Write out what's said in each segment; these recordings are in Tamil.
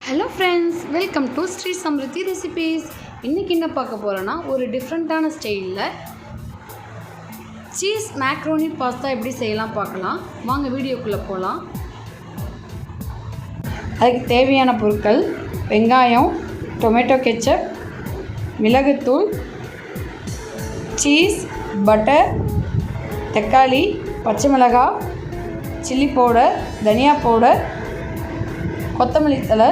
Hello friends, welcome to s.srisamrithi Recipes. இன்றைக்கி என்ன பார்க்க போகிறோன்னா ஒரு டிஃப்ரெண்ட்டான ஸ்டைலில் சீஸ் மேக்ரோனி பாஸ்தா எப்படி செய்யலாம் பார்க்கலாம். வாங்க வீடியோக்குள்ளே போகலாம். அதுக்கு தேவையான பொருட்கள்: வெங்காயம், டொமேட்டோ கெச்சப், மிளகுத்தூள், சீஸ், பட்டர், தக்காளி, பச்சை மிளகாய், சில்லி பவுடர், தனியா பவுடர், கொத்தமல்லி தழை,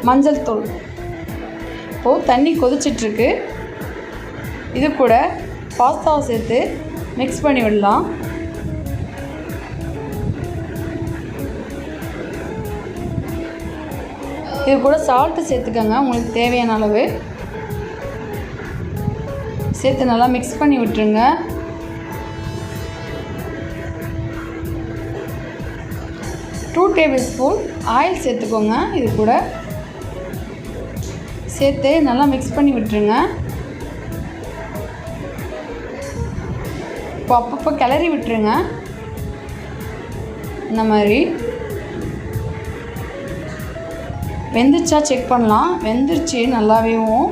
மஞ்சள் தூள். இப்போது தண்ணி கொதிச்சிட்ருக்கு. இது கூட பாஸ்தாவை சேர்த்து மிக்ஸ் பண்ணி விடலாம். இது கூட சால்ட்டு சேர்த்துக்கோங்க, உங்களுக்கு தேவையான அளவு சேர்த்து நல்லா மிக்ஸ் பண்ணி விட்டுருங்க. டூ டேபிள் ஸ்பூன் ஆயில் சேர்த்துக்கோங்க. இது கூட சேர்த்து நல்லா மிக்ஸ் பண்ணி விட்டுருங்க. இப்போ அப்பப்போ கிளறி விட்டுருங்க. இந்த மாதிரி வெந்துச்சா செக் பண்ணலாம். வெந்துருச்சு நல்லாவேவும்.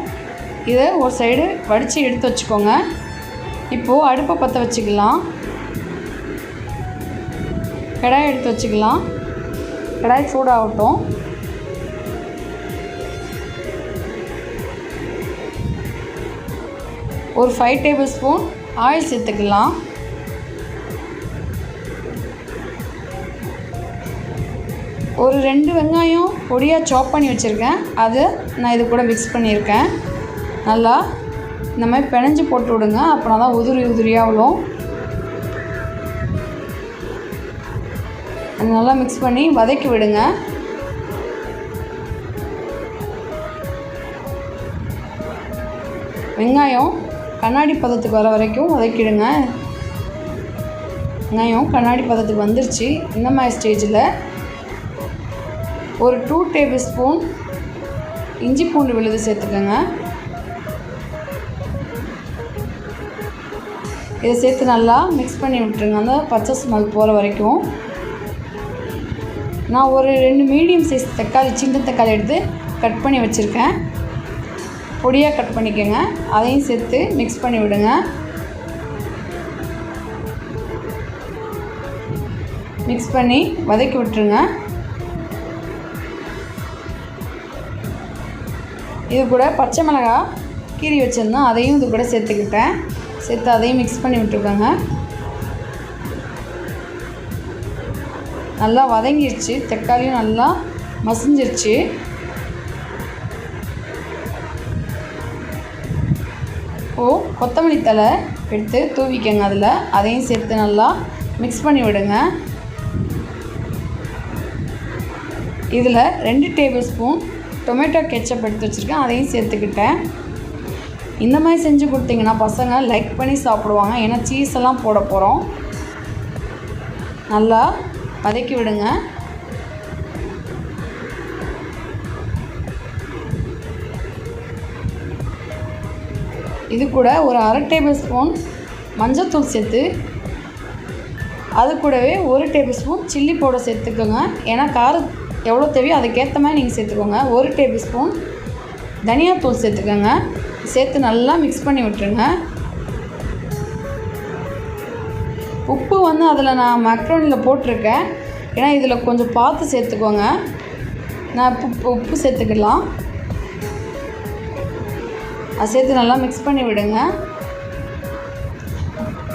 இதை ஒரு சைடு வடித்து எடுத்து வச்சுக்கோங்க. இப்போது அடுப்பை பற்ற வச்சுக்கலாம். கடாய் எடுத்து வச்சுக்கலாம். கடாய் சூடாகட்டும். ஒரு 5 டேபிள் ஸ்பூன் ஆயில் சேர்த்துக்கலாம். ஒரு 2 வெங்காயம் பொடியாக சாப் பண்ணி வச்சுருக்கேன். அதை நான் இது கூட மிக்ஸ் பண்ணியிருக்கேன். நல்லா இந்த மாதிரி பிணைஞ்சு போட்டு விடுங்க. அப்படின்னா தான் உதிரியாக விடும். அது நல்லா மிக்ஸ் பண்ணி வதக்கி விடுங்க. வெங்காயம் கண்ணாடி பதத்துக்கு வர வரைக்கும் வதக்கிடுங்க. வெங்காயம் கண்ணாடி பதத்துக்கு வந்துருச்சு. இந்த மாதிரி ஸ்டேஜில் ஒரு 2 டேபிள் ஸ்பூன் இஞ்சி பூண்டு விழுது சேர்த்துக்கோங்க. இதை சேர்த்து நல்லா மிக்ஸ் பண்ணி விட்டுருங்க, அந்த பச்சை ஸ்மெல் போகிற வரைக்கும். நான் ஒரு 2 மீடியம் சைஸ் தக்காளி, சின்ன தக்காளி எடுத்து கட் பண்ணி வச்சுருக்கேன். பொடியாக கட் பண்ணிக்கோங்க. அதையும் சேர்த்து மிக்ஸ் பண்ணி விடுங்க. மிக்ஸ் பண்ணி வதக்கி விட்டுருங்க. இது கூட பச்சை மிளகாய் கீறி வச்சுருந்தோம், அதையும் இது கூட சேர்த்துக்கிட்டேன். சேர்த்து அதையும் மிக்ஸ் பண்ணி விட்டுருக்கோங்க. நல்லா வதங்கிருச்சு. தக்காளியும் நல்லா மசிஞ்சிருச்சு. இப்போது கொத்தமல்லி தழை எடுத்து தூவிக்கங்க. அதையும் சேர்த்து நல்லா மிக்ஸ் பண்ணி விடுங்க. இதில் 2 டேபிள் ஸ்பூன் டொமேட்டோ கெச்சப் எடுத்து வச்சுருக்கேன். அதையும் சேர்த்துக்கிட்டேன். இந்த மாதிரி செஞ்சு கொடுத்தீங்கன்னா பசங்க லைக் பண்ணி சாப்பிடுவாங்க. ஏன்னா சீஸ் எல்லாம் போட போகிறோம். நல்லா வதக்கி விடுங்க. இது கூட ஒரு 1/2 டேபிள் ஸ்பூன் மஞ்சள்தூள் சேர்த்து, அது கூடவே 1 டேபிள் ஸ்பூன் சில்லி பவுடர் சேர்த்துக்கோங்க. ஏன்னா காரம் எவ்வளோ தேவையோ அதுக்கேற்ற மாதிரி நீங்கள் சேர்த்துக்கோங்க. 1 டேபிள் ஸ்பூன் தனியாத்தூள் சேர்த்துக்கோங்க. சேர்த்து நல்லா மிக்ஸ் பண்ணி விட்டுருங்க. உப்பு அதில் நான் மேக்ரோனியில் போட்டிருக்கேன். ஏன்னா இதில் கொஞ்சம் பார்த்து சேர்த்துக்கோங்க. நான் உப்பு சேர்த்துக்கலாம். அதை சேர்த்து நல்லா மிக்ஸ் பண்ணி விடுங்க.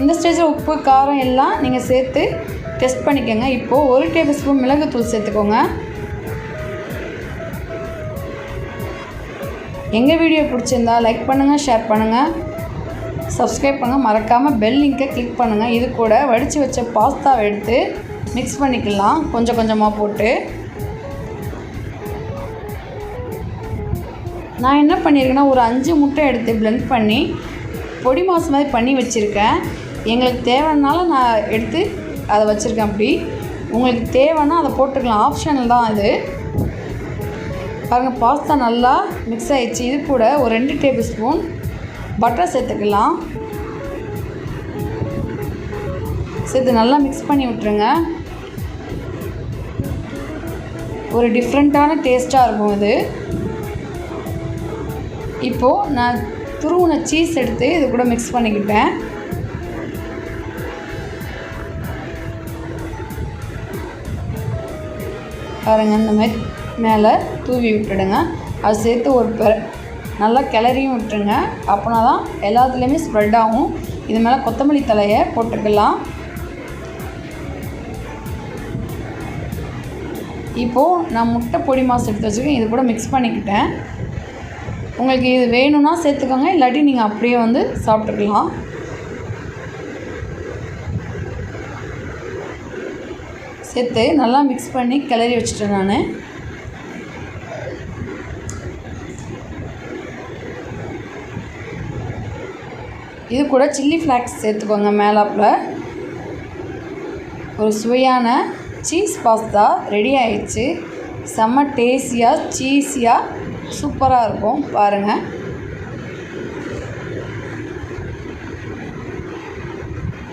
இந்த ஸ்டேஜில் உப்பு காரம் எல்லாம் நீங்கள் சேர்த்து டெஸ்ட் பண்ணிக்கோங்க. இப்போது 1 டேபிள் ஸ்பூன் மிளகுத்தூள் சேர்த்துக்கோங்க. எங்கள் வீடியோ பிடிச்சிருந்தா லைக் பண்ணுங்கள், ஷேர் பண்ணுங்கள், சப்ஸ்கிரைப் பண்ணுங்கள். மறக்காமல் பெல் லிங்கை கிளிக் பண்ணுங்கள். இது கூட வடித்து வச்ச பாஸ்தாவை எடுத்து மிக்ஸ் பண்ணிக்கலாம், கொஞ்சம் கொஞ்சமாக போட்டு. நான் என்ன பண்ணியிருக்கேன்னா ஒரு 5 முட்டை எடுத்து பிளெண்ட் பண்ணி பொடி மாஸ் மாதிரி பண்ணி வச்சுருக்கேன். எங்களுக்கு தேவைன்னால நான் எடுத்து அதை வச்சுருக்கேன். அப்படி உங்களுக்கு தேவைன்னா அதை போட்டுக்கலாம், ஆப்ஷனல் தான் அது. பாருங்கள், பாஸ்தா நல்லா மிக்ஸ் ஆகிடுச்சு. இது கூட ஒரு 2 டேபிள் ஸ்பூன் பட்டர் சேர்த்துக்கலாம். சேர்த்து நல்லா மிக்ஸ் பண்ணி விட்டுருங்க. ஒரு டிஃப்ரெண்ட்டான டேஸ்ட்டாக இருக்கும் இது. இப்போது நான் துருவின சீஸ் எடுத்து இது கூட மிக்ஸ் பண்ணிக்கிட்டேன். பாருங்கள், இந்த மாதிரி மேலே தூவி விட்டுடுங்க. அது சேர்த்து ஒரு நல்லா கிளறியும் விட்டுருங்க. அப்படின்னா தான் எல்லாத்துலேயுமே ஸ்ப்ரெட் ஆகும். இது மேலே கொத்தமல்லி தழையை போட்டுக்கலாம். இப்போது நான் முட்டை பொடி மாஸ் எடுத்து வச்சுருக்கேன், இது கூட மிக்ஸ் பண்ணிக்கிட்டேன். உங்களுக்கு இது வேணும்னா சேர்த்துக்கோங்க, இல்லாட்டி நீங்கள் அப்படியே வந்து சாப்பிட்டுக்கலாம். சேர்த்து நல்லா மிக்ஸ் பண்ணி கிளறி வச்சுட்டேன் நான். இது கூட சில்லி ஃப்ளாக்ஸ் சேர்த்துக்கோங்க மேலாப்பில். ஒரு சுவையான சீஸ் பாஸ்தா ரெடி ஆயிடுச்சு. செம்ம டேஸ்டியாக சீஸியாக சூப்பராக இருக்கும் பாருங்கள்.